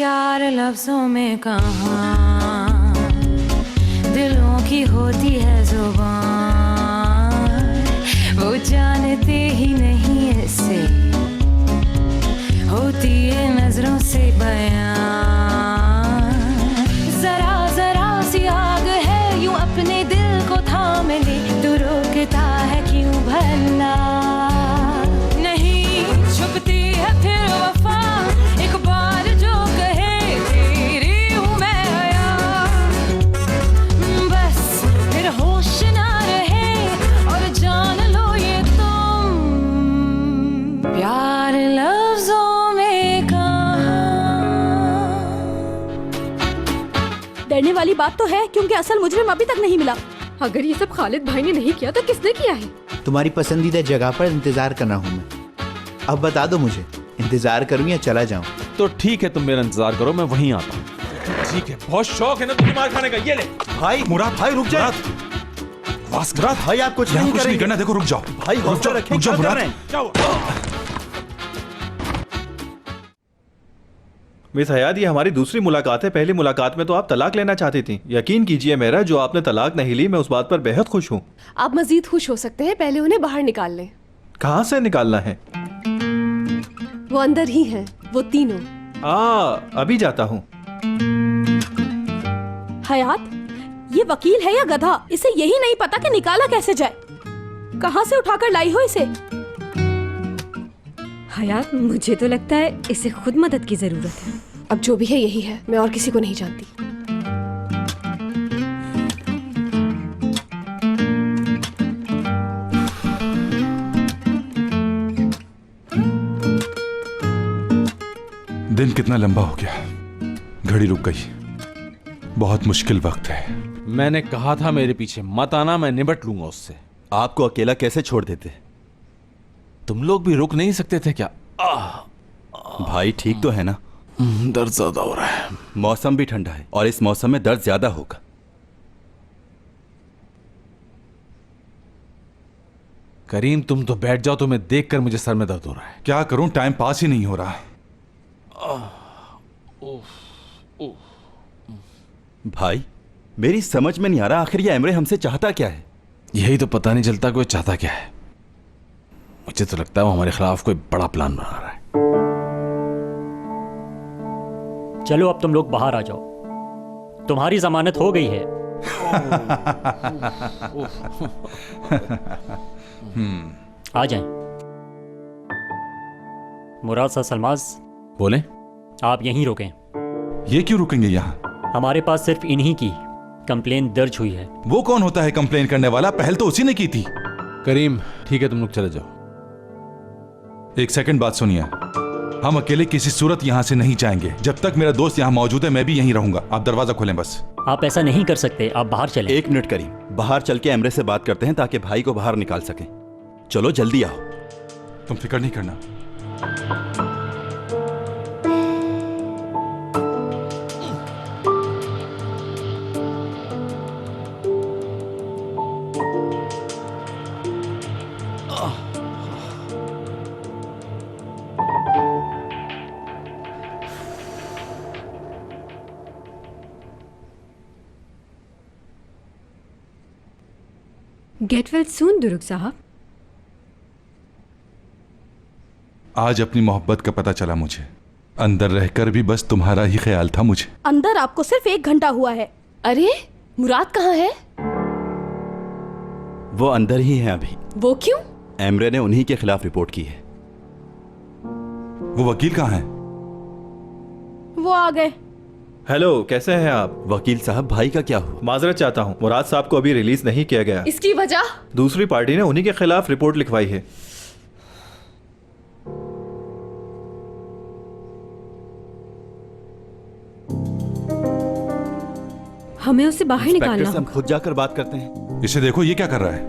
प्यार लफ्जों में कहाँ, दिलों की होती है जुबान, वो जानते ही नहीं इससे, होती है नजरों से बयान। जरा जरा सी आग है यूं अपने दिल को थाम ले, तू रोकता है क्यों भला, नहीं छुपती है फिर वफा, एक बार जो कहे तेरी हूँ मैं आया, बस फिर होश ना रहे और जान लो ये तुम, प्यार लफ्जों में कहाँ। डरने वाली बात तो है, क्योंकि असल मुजरिम अभी तक नहीं मिला। अगर ये सब खालिद भाई ने नहीं किया तो किसने किया है? तुम्हारी पसंदीदा जगह पर इंतजार कर रहा हूँ मैं, अब बता दो मुझे, इंतजार करूँ या चला जाऊँ? तो ठीक है, तुम मेरा इंतजार करो, मैं वहीं आता हूँ। ठीक है, बहुत शौक है ना तुम्हें मार खाने का, ये ले। भाई मुराद भाई रुक जाओ। मुराद भाई आप कुछ नहीं करना, देखो रुक जाओ भाई, हौसला रखें, क्या कर रहे हैं? मिस हयात, ये हमारी दूसरी मुलाकात है। पहली मुलाकात में तो आप तलाक लेना चाहती थी। यकीन कीजिए मेरा, जो आपने तलाक नहीं ली, मैं उस बात पर बेहद खुश हूँ। आप मजीद खुश हो सकते हैं, पहले उन्हें बाहर निकाल लें। कहाँ से निकालना है? वो अंदर ही हैं, वो तीनों। अभी जाता हूँ। हयात, ये वकील है या गधा? इसे यही नहीं पता कि निकाला कैसे जाए। कहाँ से उठाकर लाई हो इसे? हयात, मुझे तो लगता है इसे खुद मदद की जरूरत है। अब जो भी है यही है, मैं और किसी को नहीं जानती। दिन कितना लंबा हो गया, घड़ी रुक गई, बहुत मुश्किल वक्त है। मैंने कहा था मेरे पीछे मत आना, मैं निपट लूंगा उससे। आपको अकेला कैसे छोड़ देते? तुम लोग भी रुक नहीं सकते थे क्या? भाई ठीक तो है ना? दर्द ज्यादा हो रहा है। मौसम भी ठंडा है और इस मौसम में दर्द ज्यादा होगा। करीम, तुम तो बैठ जाओ, तुम्हें देखकर मुझे सर में दर्द हो रहा है। क्या करूं, टाइम पास ही नहीं हो रहा। भाई मेरी समझ में नहीं आ रहा, आखिर ये एमरे हमसे चाहता क्या है? यही तो पता नहीं चलता कोई चाहता क्या है। मुझे तो लगता है वो हमारे खिलाफ कोई बड़ा प्लान बना रहा है। चलो अब तुम लोग बाहर आ जाओ, तुम्हारी जमानत हो गई है। आ जाएं। मुराद सा सलमाज, बोले? आप यहीं रुकें। ये क्यों रुकेंगे यहाँ? हमारे पास सिर्फ इन्हीं की कंप्लेन दर्ज हुई है। वो कौन होता है कंप्लेन करने वाला? पहल तो उसी ने की थी। करीम, ठीक है, तुम लोग चले जाओ। एक सेकंड बात सुनिए, हम अकेले किसी सूरत यहाँ से नहीं जाएंगे। जब तक मेरा दोस्त यहाँ मौजूद है मैं भी यहीं रहूंगा। आप दरवाजा खोलें बस। आप ऐसा नहीं कर सकते, आप बाहर चलें। एक मिनट करीम, बाहर चल के एमरे से बात करते हैं ताकि भाई को बाहर निकाल सकें। चलो जल्दी आओ। तुम फिक्र नहीं करना। गेट वेल सून दुरुक साहब। आज अपनी मोहब्बत का पता चला मुझे। अंदर रहकर भी बस तुम्हारा ही ख्याल था मुझे। अंदर आपको सिर्फ 1 घंटा हुआ है। अरे मुराद कहाँ है? वो अंदर ही है अभी। वो क्यों? एमरे ने उन्हीं के खिलाफ रिपोर्ट की है। वो वकील कहाँ है? वो आ गए। हेलो, कैसे हैं आप? वकील साहब, भाई का क्या हुआ? माजरत चाहता हूँ, मुराद साहब को अभी रिलीज नहीं किया गया। इसकी वजह? दूसरी पार्टी ने उन्हीं के खिलाफ रिपोर्ट लिखवाई है। हमें उसे बाहर निकालना हम खुद जाकर बात करते हैं। इसे देखो, ये क्या कर रहा है?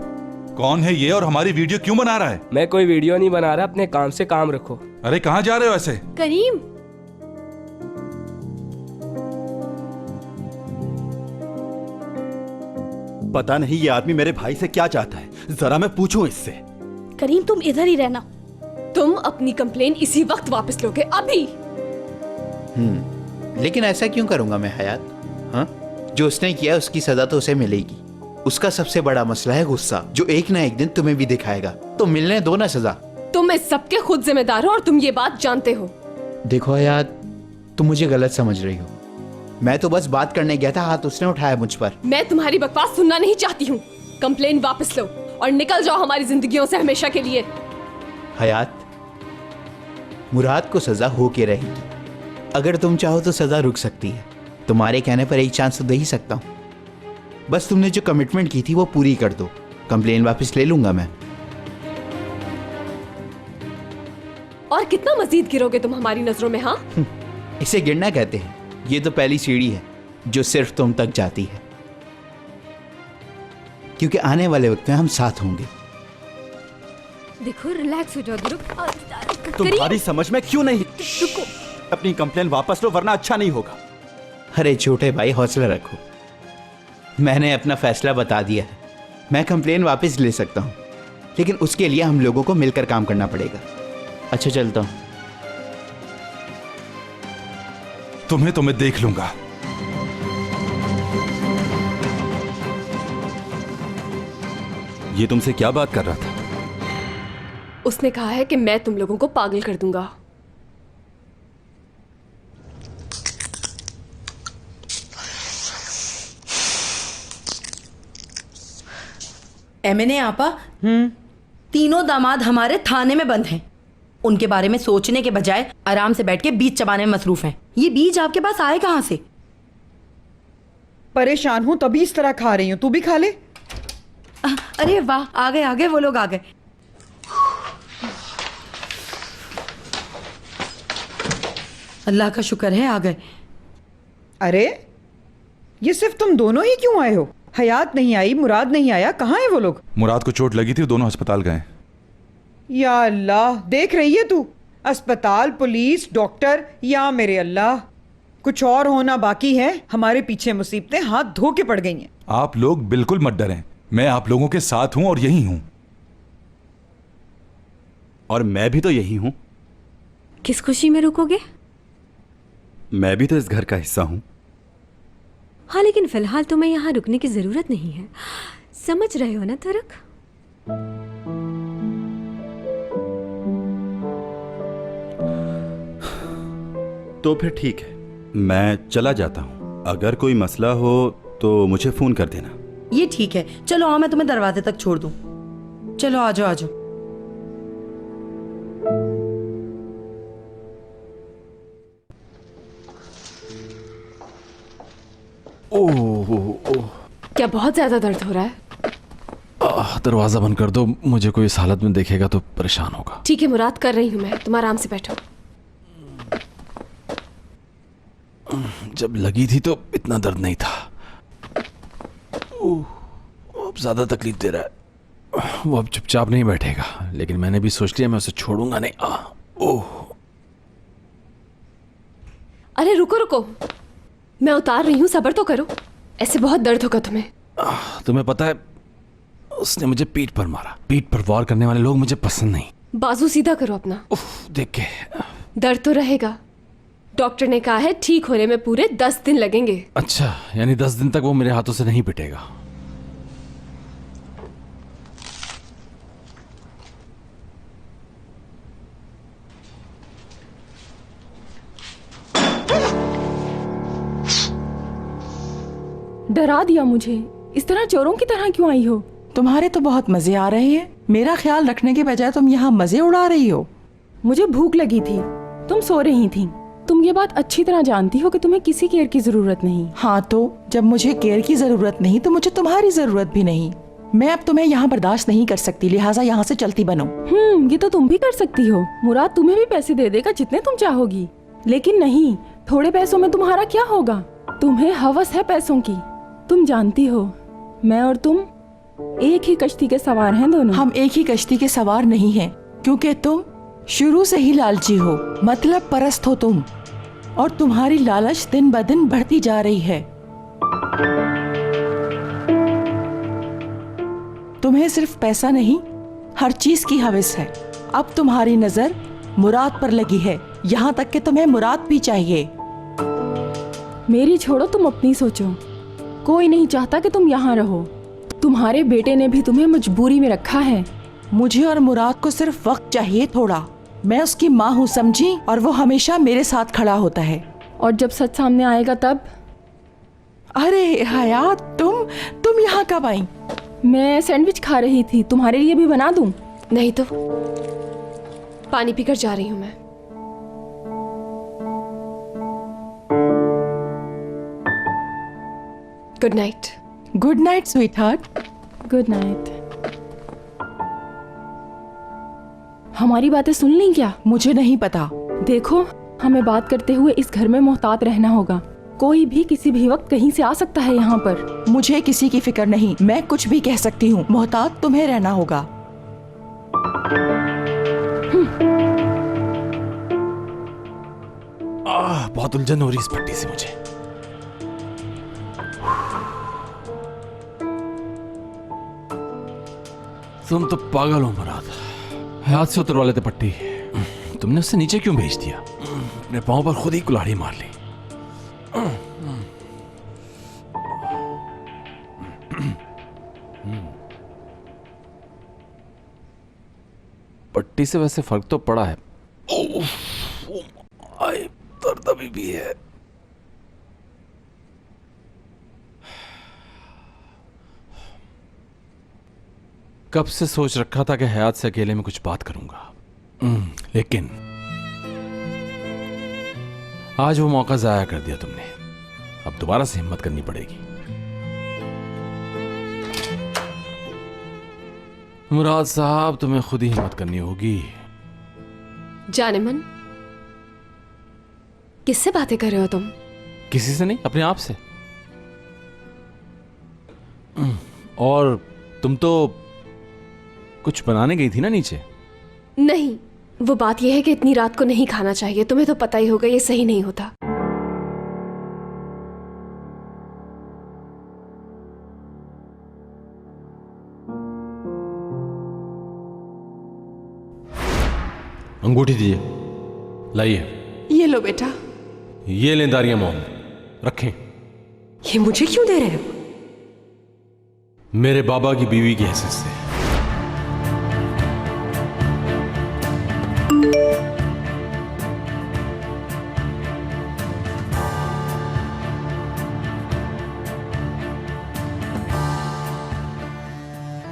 कौन है ये और हमारी वीडियो क्यों बना रहा है? मैं कोई वीडियो नहीं बना रहा, अपने काम से काम रखो। अरे कहाँ जा रहे हो ऐसे? करीम, पता नहीं ये आदमी मेरे भाई से क्या चाहता है, जरा मैं पूछूं इससे। करीम तुम इधर ही रहना। तुम अपनी कंप्लेन इसी वक्त वापस लोगे, अभी। लेकिन ऐसा क्यों करूंगा मैं हयात? हाँ, जो उसने किया उसकी सजा तो उसे मिलेगी। उसका सबसे बड़ा मसला है गुस्सा, जो एक ना एक दिन तुम्हें भी दिखाएगा। तो मिलने दो ना सजा। तुम इस सबके खुद जिम्मेदार हो और तुम ये बात जानते हो। देखो हयात, तुम मुझे गलत समझ रही हो। मैं तो बस बात करने गया था, हाथ उसने उठाया मुझ पर। मैं तुम्हारी बकवास सुनना नहीं चाहती हूँ। कंप्लेन वापस लो और निकल जाओ हमारी जिंदगियों से हमेशा के लिए। हयात, मुराद को सजा हो के रहेगी। अगर तुम चाहो तो सजा रुक सकती है। तुम्हारे कहने पर एक चांस तो दे ही सकता हूँ। बस तुमने जो कमिटमेंट की थी वो पूरी कर दो। कंप्लेन वापस ले लूंगा मैं। और कितना मजीद गिरोगे तुम हमारी नजरों में? हाँ, इसे गिरना कहते हैं। ये तो पहली सीढ़ी है जो सिर्फ तुम तक जाती है, क्योंकि आने वाले वक्त में हम साथ होंगे। देखो रिलैक्स हो जाओ। तुम्हारी समझ में क्यों नहीं? अपनी कंप्लेन वापस लो वरना अच्छा नहीं होगा। अरे छोटे भाई, हौसला रखो। मैंने अपना फैसला बता दिया है। मैं कंप्लेन वापस ले सकता हूं, लेकिन उसके लिए हम लोगों को मिलकर काम करना पड़ेगा। अच्छा, चलता हूं। तुम्हें तो मैं देख लूंगा। ये तुमसे क्या बात कर रहा था? उसने कहा है कि मैं तुम लोगों को पागल कर दूंगा। एमएनए आपा, तीनों दामाद हमारे थाने में बंद हैं। उनके बारे में सोचने के बजाय आराम से बैठ के बीज चबाने में मसरूफ हैं। ये बीज आपके पास आए कहाँ से? परेशान हूँ तभी इस तरह खा रही हूँ, तू भी खा ले। अरे वाह, आ गए वो लोग आ गए। अल्लाह का शुक्र है आ गए। अरे ये सिर्फ तुम दोनों ही क्यों आए हो? हयात नहीं आई, मुराद नहीं आया, कहाँ है वो लोग? मुराद को चोट लगी थी, दोनों अस्पताल गए। या अल्लाह, देख रही है तू? अस्पताल, पुलिस, डॉक्टर, या मेरे अल्लाह, कुछ और होना बाकी है। हमारे पीछे मुसीबतें हाथ धो के पड़ गई हैं। आप लोग बिल्कुल मत डरें, मैं आप लोगों के साथ हूं और यही हूं। और मैं भी तो यही हूं। किस खुशी में रुकोगे? मैं भी तो इस घर का हिस्सा हूं। हाँ, लेकिन फिलहाल तुम्हें यहाँ रुकने की जरूरत नहीं है। समझ रहे हो ना तरक? तो फिर ठीक है, मैं चला जाता हूं। अगर कोई मसला हो तो मुझे फोन कर देना। ये ठीक है, चलो आओ, मैं तुम्हें दरवाजे तक छोड़ दूं। चलो आ जाओ आ जाओ। ओह, क्या बहुत ज्यादा दर्द हो रहा है? दरवाजा बंद कर दो, मुझे कोई इस हालत में देखेगा तो परेशान होगा। ठीक है मुराद, कर रही हूँ मैं, तुम आराम से बैठो। जब लगी थी तो इतना दर्द नहीं था। अब ज्यादा तकलीफ दे रहा है। वो अब चुपचाप नहीं बैठेगा, लेकिन मैंने भी सोच लिया मैं उसे छोड़ूंगा नहीं। ओह, अरे रुको रुको, मैं उतार रही हूँ, सब्र तो करो। ऐसे बहुत दर्द होगा तुम्हें। तुम्हें पता है उसने मुझे पीठ पर मारा। पीठ पर वार करने वाले लोग मुझे पसंद नहीं। बाजू सीधा करो अपना। देख के दर्द तो रहेगा। डॉक्टर ने कहा है ठीक होने में पूरे 10 दिन लगेंगे। अच्छा, यानी 10 दिन तक वो मेरे हाथों से नहीं पिटेगा। डरा दिया मुझे। इस तरह चोरों की तरह क्यों आई हो? तुम्हारे तो बहुत मजे आ रहे हैं। मेरा ख्याल रखने के बजाय तुम यहाँ मजे उड़ा रही हो। मुझे भूख लगी थी, तुम सो रही थी। तुम ये बात अच्छी तरह जानती हो कि तुम्हें किसी केयर की जरूरत नहीं। हाँ, तो जब मुझे केयर की जरूरत नहीं तो मुझे तुम्हारी जरूरत भी नहीं। मैं अब तुम्हें यहाँ बर्दाश्त नहीं कर सकती, लिहाजा यहाँ से चलती बनो। ये तो तुम भी कर सकती हो। मुराद तुम्हें भी पैसे दे देगा जितने तुम चाहोगी, लेकिन नहीं, थोड़े पैसों में तुम्हारा क्या होगा? तुम्हें हवस है पैसों की। तुम जानती हो मैं और तुम एक ही कश्ती के सवार हैं दोनों। हम एक ही कश्ती के सवार नहीं हैं, क्योंकि तुम शुरू से ही लालची हो, मतलब परस्त हो तुम, और तुम्हारी लालच दिन ब दिन बढ़ती जा रही है। तुम्हें सिर्फ पैसा नहीं, हर चीज की हवस है। अब तुम्हारी नजर मुराद पर लगी है, यहाँ तक कि तुम्हें मुराद भी चाहिए। मेरी छोड़ो, तुम अपनी सोचो। कोई नहीं चाहता कि तुम यहाँ रहो। तुम्हारे बेटे ने भी तुम्हें मजबूरी में रखा है। मुझे और मुराद को सिर्फ वक्त चाहिए थोड़ा। मैं उसकी माँ हूँ, समझी? और वो हमेशा मेरे साथ खड़ा होता है। और जब सच सामने आएगा तब? अरे हयात, तुम यहाँ कब आई? मैं सैंडविच खा रही थी, तुम्हारे लिए भी बना दूं? नहीं तो पानी पीकर जा रही हूँ मैं। Good night. Good night sweet heart. Good night. हमारी बातें सुन ली क्या? मुझे नहीं पता। देखो, हमें बात करते हुए इस घर में मोहतात रहना होगा। कोई भी किसी भी वक्त कहीं से आ सकता है यहाँ पर। मुझे किसी की फिक्र नहीं, मैं कुछ भी कह सकती हूँ। मोहतात तुम्हें रहना होगा। बहुत उलझन हो रही इस पट्टी से मुझे। तुम तो पागल हो मुराद। हाथ से उतरवा लेते पट्टी। तुमने उससे नीचे क्यों भेज दिया? अपने पांव पर खुद ही कुल्हाड़ी मार ली। पट्टी से वैसे फर्क तो पड़ा है। दर्द अभी भी है। कब से सोच रखा था कि हयात से अकेले में कुछ बात करूंगा, लेकिन आज वो मौका जाया कर दिया तुमने। अब दोबारा से हिम्मत करनी पड़ेगी। मुराद साहब, तुम्हें खुद ही हिम्मत करनी होगी। जाने मन, किससे बातें कर रहे हो तुम? किसी से नहीं, अपने आप से। और तुम तो कुछ बनाने गई थी ना नीचे? नहीं, वो बात यह है कि इतनी रात को नहीं खाना चाहिए। तुम्हें तो पता ही होगा ये सही नहीं होता। अंगूठी दीजिए। लाइए। ये लो बेटा। ये लें दारिया मोम, रखें। ये मुझे क्यों दे रहे हो? मेरे बाबा की बीवी की हैसियत से।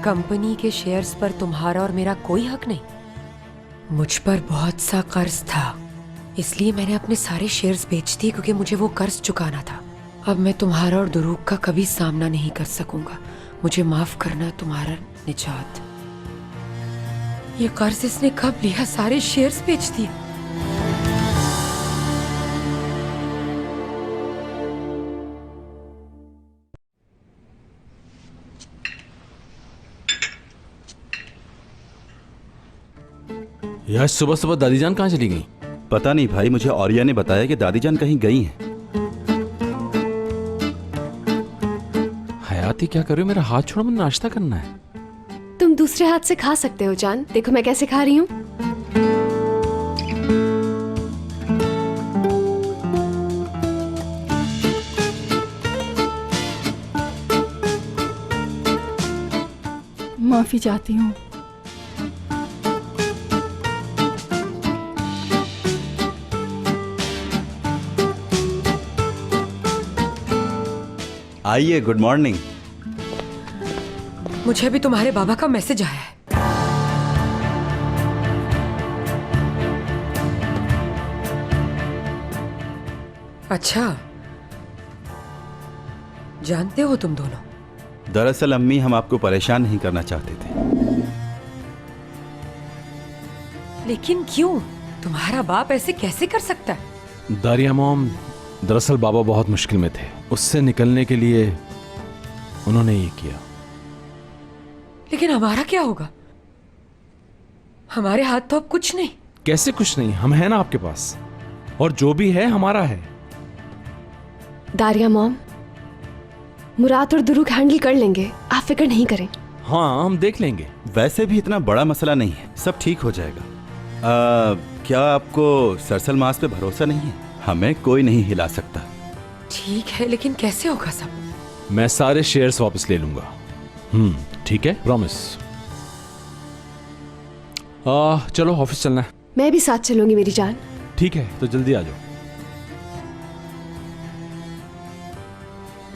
कंपनी के शेयर्स पर तुम्हारा और मेरा कोई हक नहीं। मुझ पर बहुत सा कर्ज था, इसलिए मैंने अपने सारे शेयर्स बेच दिए क्योंकि मुझे वो कर्ज चुकाना था। अब मैं तुम्हारा और दुरूक का कभी सामना नहीं कर सकूंगा। मुझे माफ करना तुम्हारा निजात। ये कर्ज इसने कब लिया? सारे शेयर्स बेच दिए। यार, सुबह सुबह दादी जान कहाँ चली गई? पता नहीं भाई, मुझे औरिया ने बताया कि दादी जान कहीं गई हैं। हयाती, क्या कर रही हो? मेरा हाथ छोड़ो, मुझे नाश्ता करना है। तुम दूसरे हाथ से खा सकते हो जान। देखो मैं कैसे खा रही हूँ। माफी चाहती हूँ। आइए, गुड मॉर्निंग। मुझे अभी तुम्हारे बाबा का मैसेज आया है। अच्छा, जानते हो तुम दोनों? दरअसल अम्मी, हम आपको परेशान नहीं करना चाहते थे। लेकिन क्यों? तुम्हारा बाप ऐसे कैसे कर सकता है? दारिया मोम, दरअसल बाबा बहुत मुश्किल में थे। उससे निकलने के लिए उन्होंने ये किया। लेकिन हमारा क्या होगा? हमारे हाथ तो अब कुछ नहीं। कैसे कुछ नहीं? हम हैं ना आपके पास, और जो भी है हमारा है। दारिया मॉम, मुराद और दुरूक हैंडल कर लेंगे, आप फिक्र नहीं करें। हाँ, हम देख लेंगे। वैसे भी इतना बड़ा मसला नहीं है, सब ठीक हो जाएगा। क्या आपको सरसल मास पे भरोसा नहीं है? हमें कोई नहीं हिला सकता। ठीक है, लेकिन कैसे होगा सब? मैं सारे शेयर्स वापस ले लूंगा। ठीक है, प्रॉमिस। चलो ऑफिस चलना है। मैं भी साथ चलूंगी मेरी जान। ठीक है, तो जल्दी आ जाओ।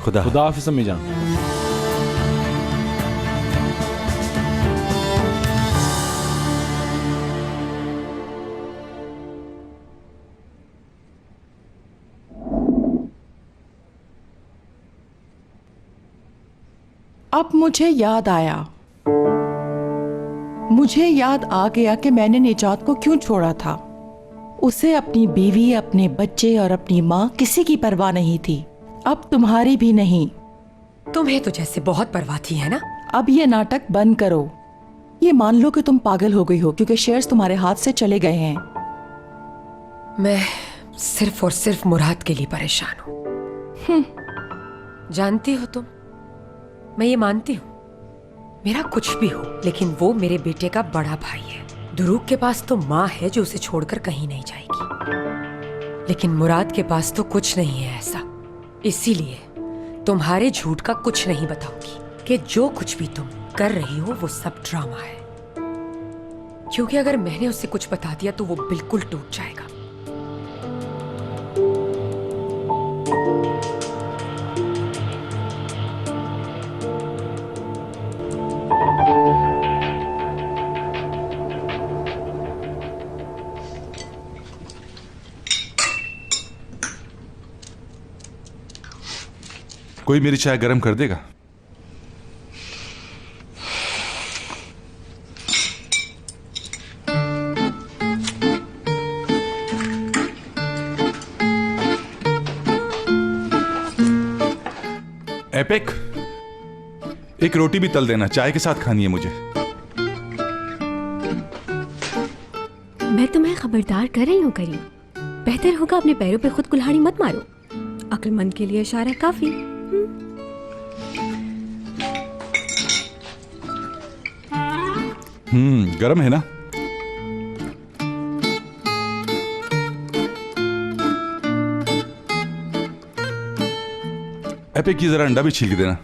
खुदा हाफिज़ अम्मी जान। अब मुझे याद आया, मुझे याद आ गया कि मैंने निजात को क्यों छोड़ा था। उसे अपनी बीवी, अपने बच्चे और अपनी माँ किसी की परवाह नहीं थी। अब तुम्हारी भी नहीं। तुम्हें तो जैसे बहुत परवाह थी, है ना? अब ये नाटक बंद करो। ये मान लो कि तुम पागल हो गई हो क्योंकि शेयर्स तुम्हारे हाथ से चले गए हैं। मैं सिर्फ और सिर्फ मुराद के लिए परेशान हूँ। जानती हो तुम, मैं ये मानती हूँ मेरा कुछ भी हो, लेकिन वो मेरे बेटे का बड़ा भाई है। दुरूग के पास तो माँ है जो उसे छोड़कर कहीं नहीं जाएगी, लेकिन मुराद के पास तो कुछ नहीं है ऐसा। इसीलिए तुम्हारे झूठ का कुछ नहीं बताऊंगी कि जो कुछ भी तुम कर रही हो वो सब ड्रामा है, क्योंकि अगर मैंने उसे कुछ बता दिया तो वो बिल्कुल टूट जाएगा। कोई मेरी चाय गर्म कर देगा? एपिक, एक रोटी भी तल देना, चाय के साथ खानी है मुझे। मैं तुम्हें खबरदार कर रही हूँ करीम, बेहतर होगा अपने पैरों पे खुद कुल्हाड़ी मत मारो। अक्लमंद के लिए इशारा काफी। गरम है ना? एपिक की जरा अंडा भी छील के देना।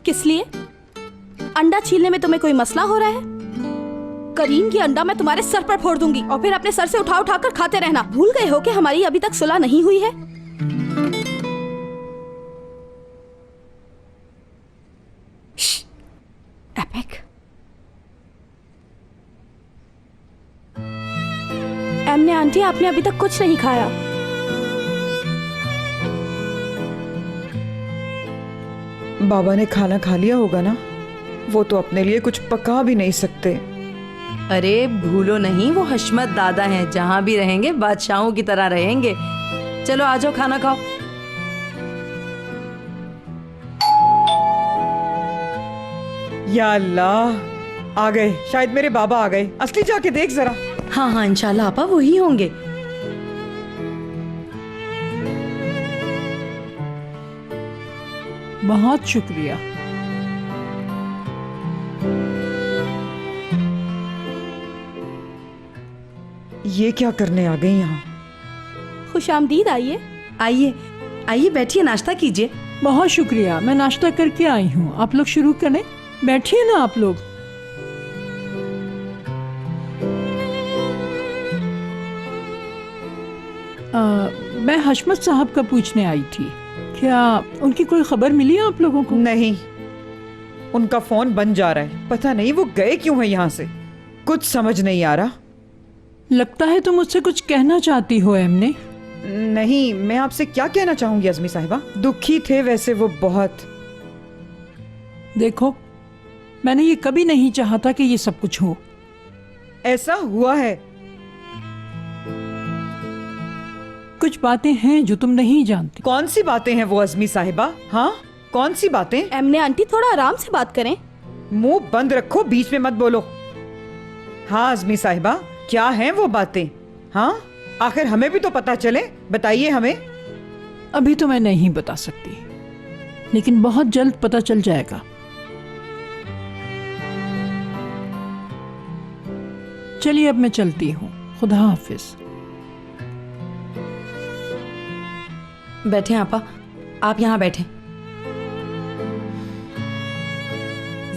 किस लिए? अंडा छीलने में तुम्हें कोई मसला हो रहा है? करीम की अंडा मैं तुम्हारे सर पर फोड़ दूंगी और फिर अपने सर से उठा उठा कर खाते रहना। भूल गए हो कि हमारी अभी तक सुलह नहीं हुई है? एपिक, एमने आंटी, आपने अभी तक कुछ नहीं खाया। बाबा ने खाना खा लिया होगा ना? वो तो अपने लिए कुछ पका भी नहीं सकते। अरे भूलो नहीं, वो हशमत दादा हैं, जहां भी रहेंगे बादशाहों की तरह रहेंगे। चलो आ जाओ, खाना खाओ। या अल्लाह, आ गए। शायद मेरे बाबा आ गए। असली जाके देख जरा। हाँ हाँ, इंशाल्लाह आपा वही होंगे। बहुत शुक्रिया। ये क्या करने आ गई यहाँ? खुशामदीद। आइए आइए आइए, बैठिए, नाश्ता कीजिए। बहुत शुक्रिया, मैं नाश्ता करके आई हूँ। आप लोग शुरू करें, बैठिए ना आप लोग। मैं हशमत साहब का पूछने आई थी, क्या उनकी कोई खबर मिली है आप लोगों को? नहीं, उनका फोन बंद जा रहा है। पता नहीं वो गए क्यों है यहाँ से, कुछ समझ नहीं आ रहा। लगता है तुम मुझसे कुछ कहना चाहती हो एमने। नहीं, मैं आपसे क्या कहना चाहूंगी अज़मी साहिबा। दुखी थे वैसे वो बहुत। देखो, मैंने ये कभी नहीं चाहा था कि ये सब कुछ हो। ऐसा हुआ है। कुछ बातें हैं जो तुम नहीं जानती। कौन सी बातें हैं वो अज़मी साहिबा? हाँ, कौन सी बातें? एमने आंटी, थोड़ा आराम से बात करें। मुंह बंद रखो, बीच में मत बोलो। हाँ अज़मी साहिबा, क्या हैं वो बातें? हाँ, आखिर हमें भी तो पता चले, बताइए हमें। अभी तो मैं नहीं बता सकती, लेकिन बहुत जल्द पता चल जाएगा। चलिए अब मैं चलती हूँ। खुदा हाफिज। बैठे आपा, आप यहाँ बैठे।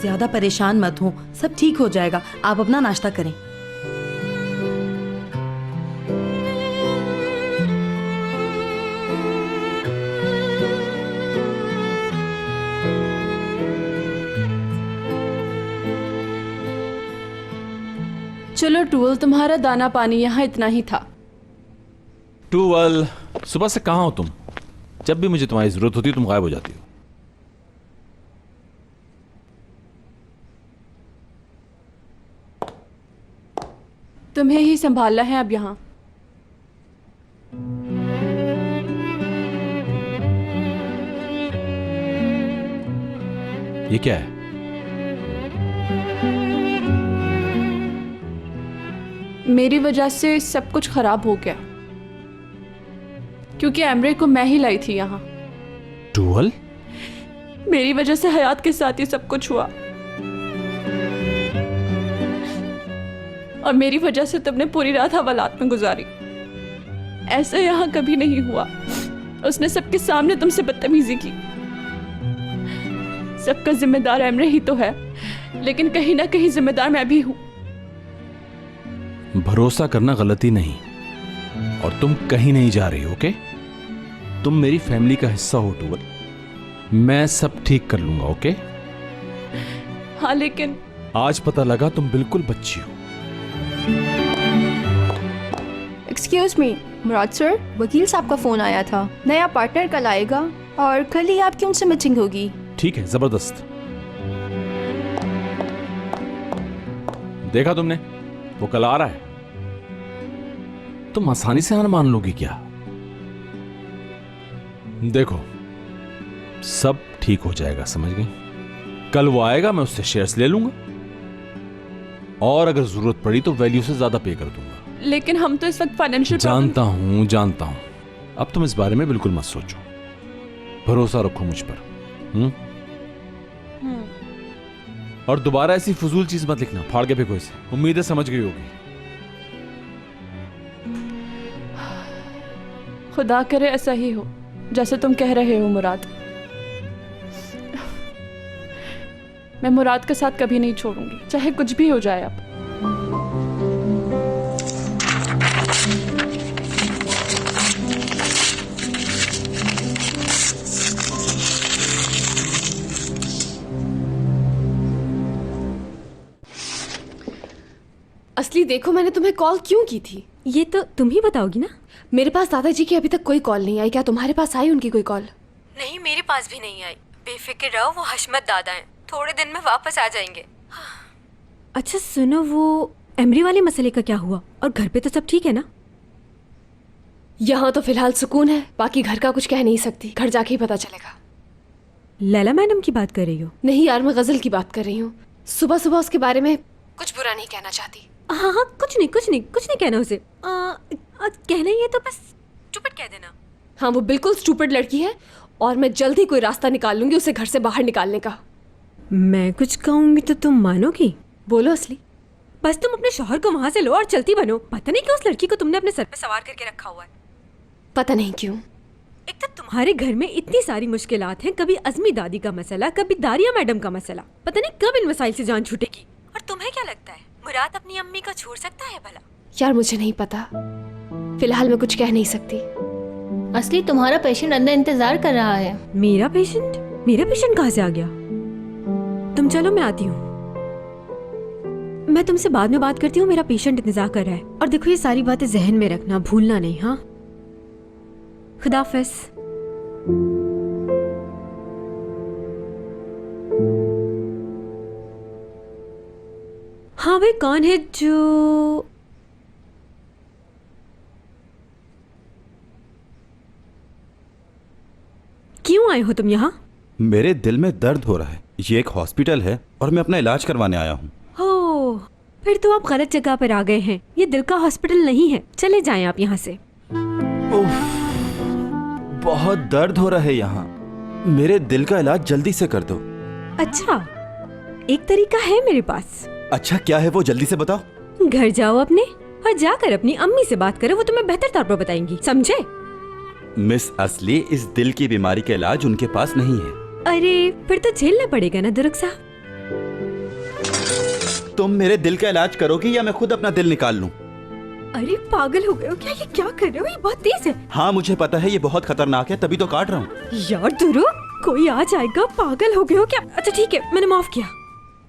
ज्यादा परेशान मत हो, सब ठीक हो जाएगा। आप अपना नाश्ता करें। चलो टूवल, तुम्हारा दाना पानी यहाँ इतना ही था। टूवल, सुबह से कहाँ हो तुम? जब भी मुझे तुम्हारी जरूरत होती है तुम गायब हो जाती हो। तुम्हें ही संभालना है अब यहाँ। ये क्या है? मेरी वजह से सब कुछ खराब हो गया, क्योंकि एमरे को मैं ही लाई थी यहाँ। टूवल, मेरी वजह से हयात के साथ ही सब कुछ हुआ, और मेरी वजह से तुमने पूरी रात हवालात में गुजारी। ऐसा यहाँ कभी नहीं हुआ। उसने सबके सामने तुमसे बदतमीजी की। सबका जिम्मेदार एमरे ही तो है, लेकिन कहीं ना कहीं जिम्मेदार मैं भी हूं। भरोसा करना गलती नहीं, और तुम कहीं नहीं जा रही हो। ओके, तुम मेरी फैमिली का हिस्सा हो टूवल। मैं सब ठीक कर लूंगा। ओके? हाँ, लेकिन आज पता लगा तुम बिल्कुल बच्ची हो। एक्सक्यूज मी मुराद सर, वकील साहब का फोन आया था। नया पार्टनर कल आएगा और कल ही आपकी उनसे मीटिंग होगी। ठीक है, जबरदस्त। देखा तुमने, वो कल आ रहा है। तुम आसानी से हार मान लोगी क्या? देखो, सब ठीक हो जाएगा, समझ गई? कल वो आएगा, मैं उससे शेयर्स ले लूंगा, और अगर जरूरत पड़ी तो वैल्यू से ज्यादा पे कर दूंगा। लेकिन हम तो इस वक्त फाइनेंशियल जानता हूं। अब तुम इस बारे में बिल्कुल मत सोचो। भरोसा रखो मुझ पर। और दोबारा ऐसी फजूल चीज मत लिखना, फाड़ के फेंको इसे। उम्मीद है समझ गई होगी। खुदा करे ऐसा ही हो जैसे तुम कह रहे हो मुराद। मैं मुराद के साथ कभी नहीं छोड़ूंगी, चाहे कुछ भी हो जाए। अब असली देखो, मैंने तुम्हें कॉल क्यों की थी? ये तो तुम ही बताओगी ना। मेरे पास दादाजी की अभी तक कोई कॉल नहीं आई। क्या तुम्हारे पास आई उनकी कोई कॉल? नहीं, मेरे पास भी नहीं आई। बेफिक्र रहो, वो हशमत दादा हैं, थोड़े दिन में वापस आ जाएंगे। अच्छा सुनो, वो एमरी वाले मसले का क्या हुआ? और घर पे तो सब ठीक है ना? यहाँ तो फिलहाल सुकून है, बाकी घर का कुछ कह नहीं सकती। घर जाके ही पता चलेगा। लैला मैडम की बात कर रही हो? नहीं यार, मैं गजल की बात कर रही हूँ। सुबह सुबह उसके बारे में कुछ बुरा नहीं कहना चाहती। हाँ हाँ, कुछ नहीं कहना उसे। कहना ही है तो बस स्टूपिड कह देना। हाँ, वो बिल्कुल स्टूपिड लड़की है, और मैं जल्द ही कोई रास्ता निकाल लूंगी उसे घर से बाहर निकालने का। मैं कुछ कहूंगी तो तुम मानोगी? बोलो असली। बस तुम अपने शौहर को वहां से लो और चलती बनो। पता नहीं क्यों उस लड़की को तुमने अपने सर पे सवार करके रखा हुआ है। पता नहीं क्यों। एक तो तुम्हारे घर में इतनी सारी मुश्किलात हैं, कभी अजमी दादी का मसला, कभी दारिया मैडम का मसला। पता नहीं कब इन मसाइल से जान छूटेगी। और तुम्हें क्या लगता है मुराद अपनी अम्मी को छोड़ सकता है भला? यार मुझे नहीं पता, फिलहाल मैं कुछ कह नहीं सकती। असली तुम्हारा पेशेंट अंदर इंतजार कर रहा है। मेरा पेशेंट कहाँ से आ गया? तुम चलो, मैं आती हूँ। मैं तुमसे बाद में बात करती हूँ, मेरा पेशेंट इंतजार कर रहा है। और देखो, ये सारी बातें जहन में रखना, भूलना नहीं। हाँ, खुदाफिज। हाँ भाई, कौन है जो... क्यों आए हो तुम यहाँ? मेरे दिल में दर्द हो रहा है। ये एक हॉस्पिटल है और मैं अपना इलाज करवाने आया हूँ। हो, फिर तो आप गलत जगह पर आ गए हैं। ये दिल का हॉस्पिटल नहीं है, चले जाएं आप यहाँ से। बहुत दर्द हो रहा है यहाँ। मेरे दिल का इलाज जल्दी से कर दो। अच्छा, एक तरीका है मेरे पास। अच्छा, क्या है वो? जल्दी से बताओ। घर जाओ अपने, और जाकर अपनी अम्मी से बात करो, वो तुम्हें बेहतर तौर पर बताएंगी, समझे? मिस असली, इस दिल की बीमारी का इलाज उनके पास नहीं है। अरे फिर तो झेलना पड़ेगा ना दुरुक साहब। तुम मेरे दिल का इलाज करोगी या मैं खुद अपना दिल निकाल लूं? अरे पागल हो गए हो क्या? ये क्या कर रहे हो? ये बहुत तेज है। हाँ मुझे पता है, ये बहुत खतरनाक है, तभी तो काट रहा हूँ। यार दुरुक, कोई आ जाएगा, पागल हो गए हो क्या? अच्छा ठीक है, मैंने माफ किया।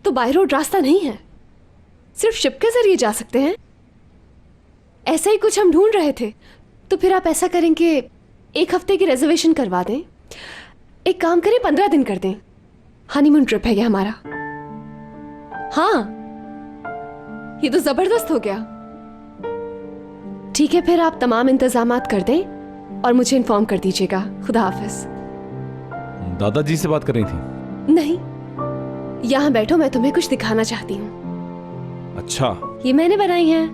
तो बाय रोड रास्ता नहीं है, सिर्फ शिप के जरिए जा सकते हैं। ऐसा ही कुछ हम ढूंढ रहे थे। तो फिर आप ऐसा करें कि 1 हफ्ते की रिजर्वेशन करवा दें। एक काम करें, 15 दिन कर दें। हनीमून ट्रिप है ये हमारा। हाँ, ये तो जबरदस्त हो गया। ठीक है, फिर आप तमाम इंतजामात कर दें और मुझे इन्फॉर्म कर दीजिएगा। खुदा हाफिज। दादाजी से बात कर रही थी? नहीं, यहाँ बैठो, मैं तुम्हें कुछ दिखाना चाहती हूँ। अच्छा, ये मैंने बनाई है,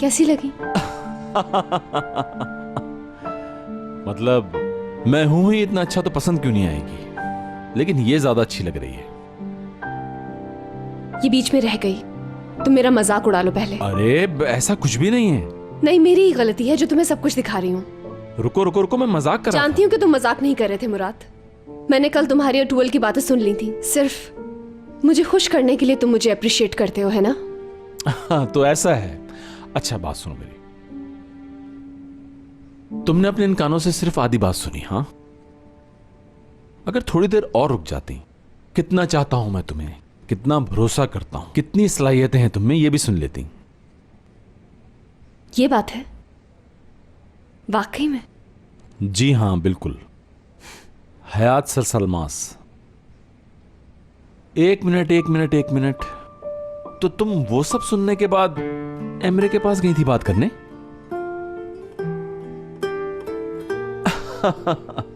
कैसी लगी? मतलब मैं हूं ही इतना अच्छा तो पसंद क्यों नहीं आएगी, लेकिन ये ज्यादा अच्छी लग रही है। ये बीच में रह गई, तुम मेरा मजाक उड़ा लो पहले। अरे ऐसा कुछ भी नहीं है। नहीं, मेरी ही गलती है जो तुम्हें सब कुछ दिखा रही हूँ। रुको रुको रुको, मैं मजाक कर रहा था। जानती हूँ कि तुम मजाक नहीं कर रहे थे मुराद। मैंने कल तुम्हारी और टूअल की बातें सुन ली थी। सिर्फ मुझे खुश करने के लिए तुम मुझे अप्रिशिएट करते हो, है ना? हाँ, तो ऐसा है। अच्छा बात सुनो मेरी, तुमने अपने इन कानों से सिर्फ आधी बात सुनी। हाँ, अगर थोड़ी देर और रुक जाती, कितना चाहता हूं मैं तुम्हें, कितना भरोसा करता हूं, कितनी सलाहियतें हैं तुम में, ये भी सुन लेती। ये बात है वाकई में? जी हाँ बिल्कुल। हयात सर सलमास। एक मिनट, तो तुम वो सब सुनने के बाद एमरे के पास गई थी बात करने?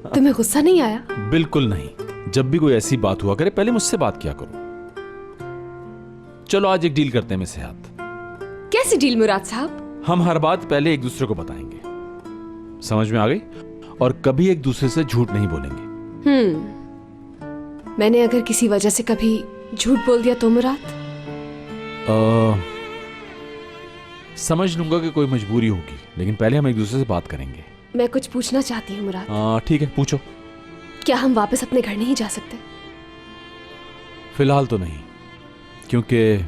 तुम्हें गुस्सा नहीं आया? बिल्कुल नहीं। जब भी कोई ऐसी बात हुआ करे पहले मुझसे बात किया करो। चलो आज एक डील करते हैं मेरे साथ। कैसी डील मुराद साहब? हम हर बात पहले एक दूसरे को बताएंगे, समझ में आ गई? और कभी एक दूसरे से झूठ नहीं बोलेंगे। मैंने अगर किसी वजह से कभी झूठ बोल दिया तो मुराद? समझ लूंगा कि कोई मजबूरी होगी, लेकिन पहले हम एक दूसरे से बात करेंगे। मैं कुछ पूछना चाहती हूँ मुराद। ठीक है, पूछो। क्या हम वापस अपने घर नहीं जा सकते? फिलहाल तो नहीं, क्योंकि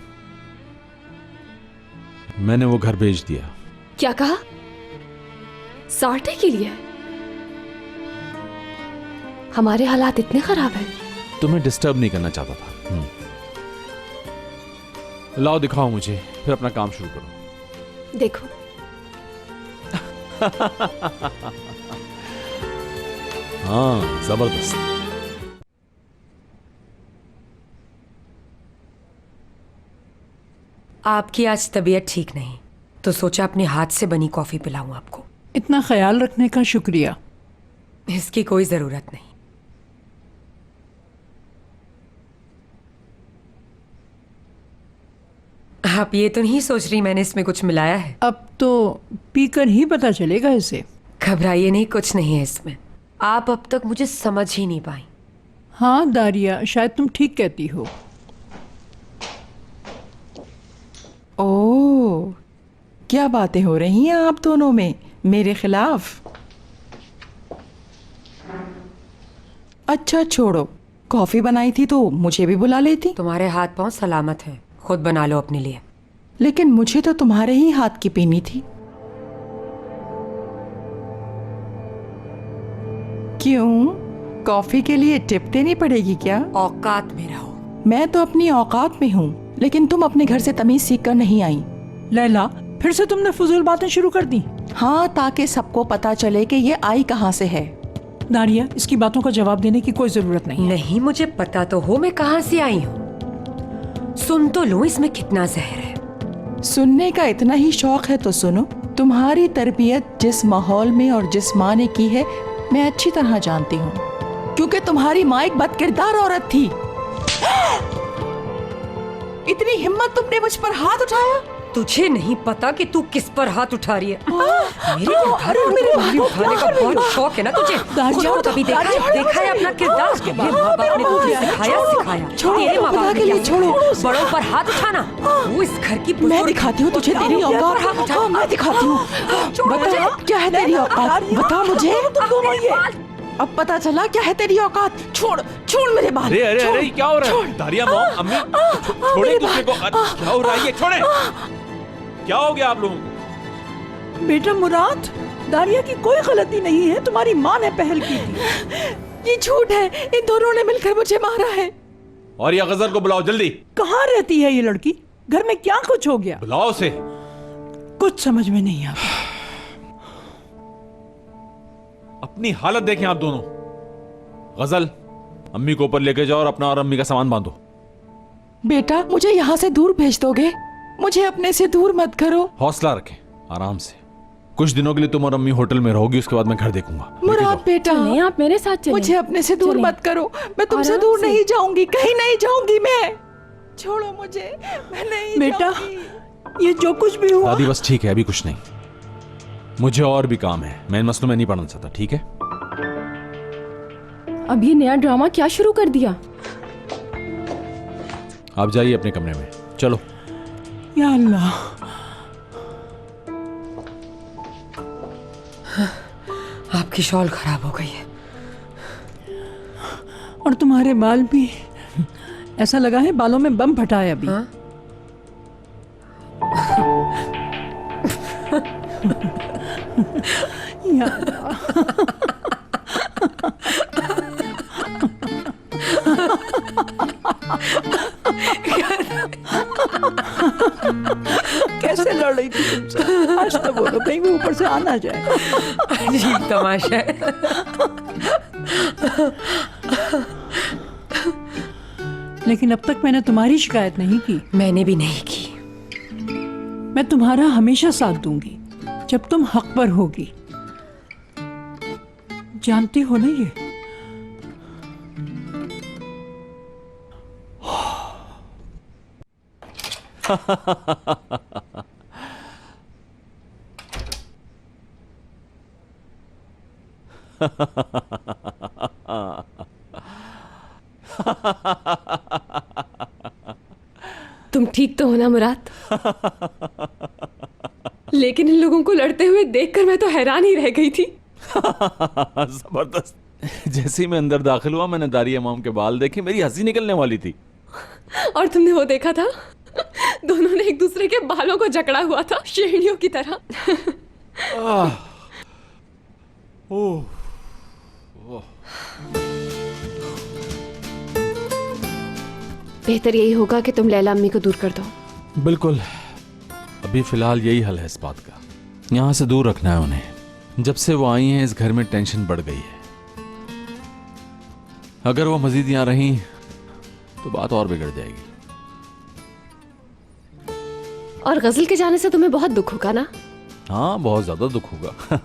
मैंने वो घर भेज दिया। क्या कहा? सार्टे के लिए? हमारे हालात इतने खराब हैं। तुम्हें डिस्टर्ब नहीं करना चाहता था। लाओ दिखाओ मुझे, फिर अपना काम शुरू करो। देखो। हाँ, जबरदस्त। आपकी आज तबीयत ठीक नहीं, तो सोचा अपने हाथ से बनी कॉफी पिलाऊं आपको। इतना ख्याल रखने का शुक्रिया। इसकी कोई जरूरत नहीं। आप ये तो नहीं सोच रही मैंने इसमें कुछ मिलाया है? अब तो पीकर ही पता चलेगा इसे। घबराइए नहीं, कुछ नहीं है इसमें। आप अब तक मुझे समझ ही नहीं पाई। हाँ दारिया, शायद तुम ठीक कहती हो। ओह, क्या बातें हो रही हैं आप दोनों में मेरे खिलाफ? अच्छा छोड़ो, कॉफी बनाई थी तो मुझे भी बुला लेती। तुम्हारे हाथ पांव सलामत है, खुद बना लो अपने लिए। लेकिन मुझे तो तुम्हारे ही हाथ की पीनी थी। क्यों, कॉफी के लिए टिप देनी पड़ेगी क्या? औकात में रहो। मैं तो अपनी औकात में हूँ, लेकिन तुम अपने घर से तमीज सीख कर नहीं आई। लैला, फिर से तुमने फजूल बातें शुरू कर दी। हाँ, ताकि सबको पता चले कि ये आई कहाँ से है। दारिया, इसकी बातों का जवाब देने की कोई जरूरत नहीं। नहीं, मुझे पता तो हो मैं कहाँ से आई हूँ। सुन तो लो इसमें कितना जहर है। सुनने का इतना ही शौक है तो सुनो। तुम्हारी तरबियत जिस माहौल में और जिस माँ ने की है मैं अच्छी तरह जानती हूँ, क्योंकि तुम्हारी माँ एक बदकिरदार औरत थी। इतनी हिम्मत तुमने मुझ पर हाथ उठाया? तुझे नहीं पता कि तू किस पर हाथ उठा रही है। मेरे किरदार पर मेरे उंगली उठाने का बहुत शौक है ना तुझे। छोड़, कभी देखा है अपना किरदार? ये माँ बाप ने तुझे सिखाया तेरे माँ बाप ने क्या छोड़ो, बड़ों पर हाथ उठाना। तू इस घर की मैं दिखाती हूँ तुझे तेरी औकात। मैं दिखाती हूँ। बता क्या है तेरी औकात, बता मुझे। अब पता चला क्या है तेरी औकात। छोड़ छोड़ मेरे बाल। अरे अरे अरे क्या हो रहा है? दारिया मॉम, अम्मी छोड़े दूसरे को। क्या हो रहा है? ये छोड़े। क्या हो गया आप लोगों को? बेटा मुराद, दारिया की कोई गलती नहीं है, तुम्हारी माँ ने पहल की थी। ये झूठ है, इन दोनों ने मिलकर मुझे मारा है। और ये गजल को बुलाओ जल्दी। कहाँ रहती है ये लड़की? घर में क्या कुछ हो गया? बुलाओ उसे। कुछ समझ में नहीं आता। अपनी हालत देखें आप दोनों। गजल, अम्मी को ऊपर लेके जाओ और अपना और अम्मी का सामान बांधो। बेटा मुझे यहाँ से दूर भेज दोगे? मुझे अपने से दूर मत करो। हौसला रखें, आराम से। कुछ दिनों के लिए तुम और अम्मी होटल में रहोगी, उसके बाद मैं घर देखूंगा। मुराद बेटा, नहीं आप मेरे साथ चलें। मुझे अपने से दूर चलें। मत करो। मैं तुमसे आराम दूर से। नहीं जाऊंगी, कहीं नहीं जाऊंगी मैं। छोड़ो मुझे, मैं नहीं बेटा, जाऊंगी। ये जो कुछ भी हुआ। दादी बस ठीक है, अभी कुछ नहीं। मुझे और भी काम है, मैं इन मसलों में नहीं पढ़ना चाहता, ठीक है? अब ये नया ड्रामा क्या शुरू कर दिया? आप जाइए अपने कमरे में, चलो। या अल्लाह, आपकी शॉल खराब हो गई है। और तुम्हारे बाल भी ऐसा लगा है बालों में बम फटा है अभी। हाँ? या अल्लाह। कैसे लड़ रही थी तुमसे? आज तो बोलो, कहीं वो ऊपर से आ ना जाए। अजीब तमाशा है। लेकिन अब तक मैंने तुम्हारी शिकायत नहीं की। मैंने भी नहीं की। मैं तुम्हारा हमेशा साथ दूंगी जब तुम हक पर होगी। जानती हो ना ये? तुम ठीक तो हो ना मुराद? लेकिन इन लोगों को लड़ते हुए देखकर मैं तो हैरान ही रह गई थी। जबरदस्त। जैसे ही मैं अंदर दाखिल हुआ, मैंने दारिया मॉम के बाल देखे, मेरी हंसी निकलने वाली थी। और तुमने वो देखा था? दोनों ने एक दूसरे के बालों को जकड़ा हुआ था, शेरनियों की तरह। बेहतर यही होगा कि तुम लैला अम्मी को दूर कर दो। बिल्कुल, अभी फिलहाल यही हल है इस बात का। यहाँ से दूर रखना है उन्हें। जब से वो आई हैं इस घर में टेंशन बढ़ गई है। अगर वो मजीद यहाँ रही तो बात और बिगड़ जाएगी। और गजल के जाने से तुम्हें बहुत दुख होगा ना? हाँ, बहुत ज्यादा दुख होगा।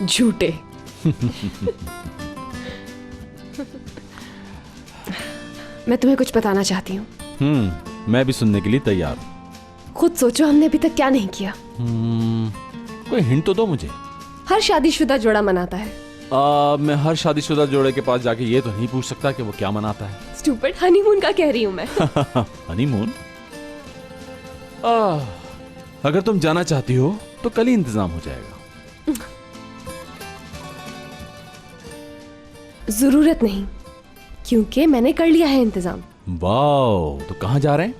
झूठे। मैं तुम्हें कुछ बताना चाहती हूँ। मैं भी सुनने के लिए तैयार हूँ। खुद सोचो, हमने अभी तक क्या नहीं किया। कोई हिंट तो दो मुझे। हर शादीशुदा जोड़ा मनाता है। मैं हर शादीशुदा जोड़े के पास जाके ये तो नहीं पूछ सकता कि वो क्या मनाता है। स्टूपिड, हनीमून का कह रही हूँ मैं। हनीमून? अगर तुम जाना चाहती हो तो कल ही इंतजाम हो जाएगा। जरूरत नहीं, क्योंकि मैंने कर लिया है इंतजाम। वाओ, तो कहाँ जा रहे हैं?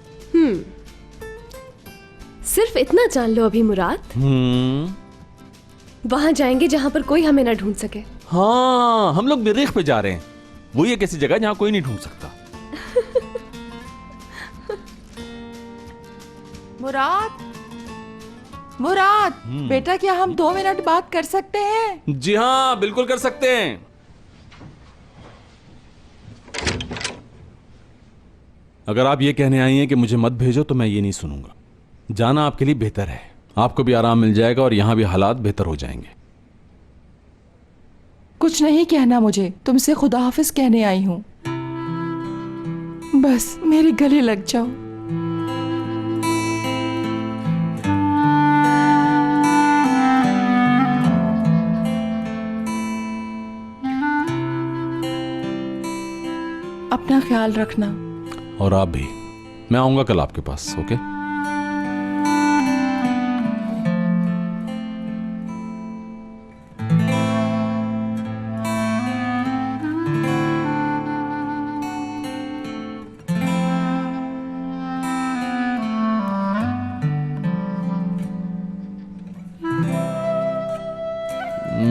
सिर्फ इतना जान लो अभी मुराद, वहां जाएंगे जहां पर कोई हमें ना ढूंढ सके। हाँ, हम लोग मरीख पे जा रहे हैं। वो ये कैसी जगह जहां कोई नहीं ढूंढ सकता। मुराद, मुराद बेटा, क्या हम 2 मिनट बात कर सकते हैं? जी हाँ, बिल्कुल कर सकते हैं। अगर आप ये कहने आई हैं कि मुझे मत भेजो तो मैं ये नहीं सुनूंगा। जाना आपके लिए बेहतर है, आपको भी आराम मिल जाएगा और यहां भी हालात बेहतर हो जाएंगे। कुछ नहीं कहना मुझे, तुमसे खुदा हाफिज कहने आई हूं। बस मेरे गले लग जाओ। अपना ख्याल रखना। और आप भी। मैं आऊंगा कल आपके पास, ओके?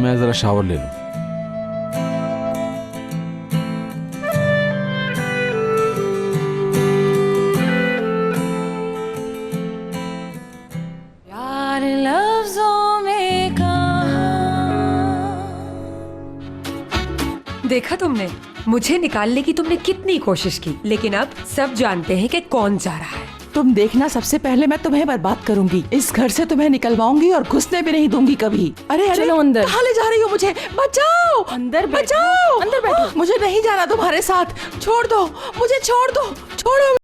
मैं जरा शावर ले लूं। प्यार लफ्जों में कहा। देखा तुमने, मुझे निकालने की तुमने कितनी कोशिश की, लेकिन अब सब जानते हैं कि कौन जा रहा है। तुम देखना, सबसे पहले मैं तुम्हें बर्बाद करूंगी। इस घर से तुम्हें निकलवाऊंगी और घुसने भी नहीं दूंगी कभी। अरे अरे, चलो अंदर। कहाँ ले जा रही हो मुझे? बचाओ, अंदर बचाओ, अंदर बैठो। मुझे नहीं जाना तुम्हारे साथ। छोड़ दो मुझे, छोड़ दो, छोड़ो।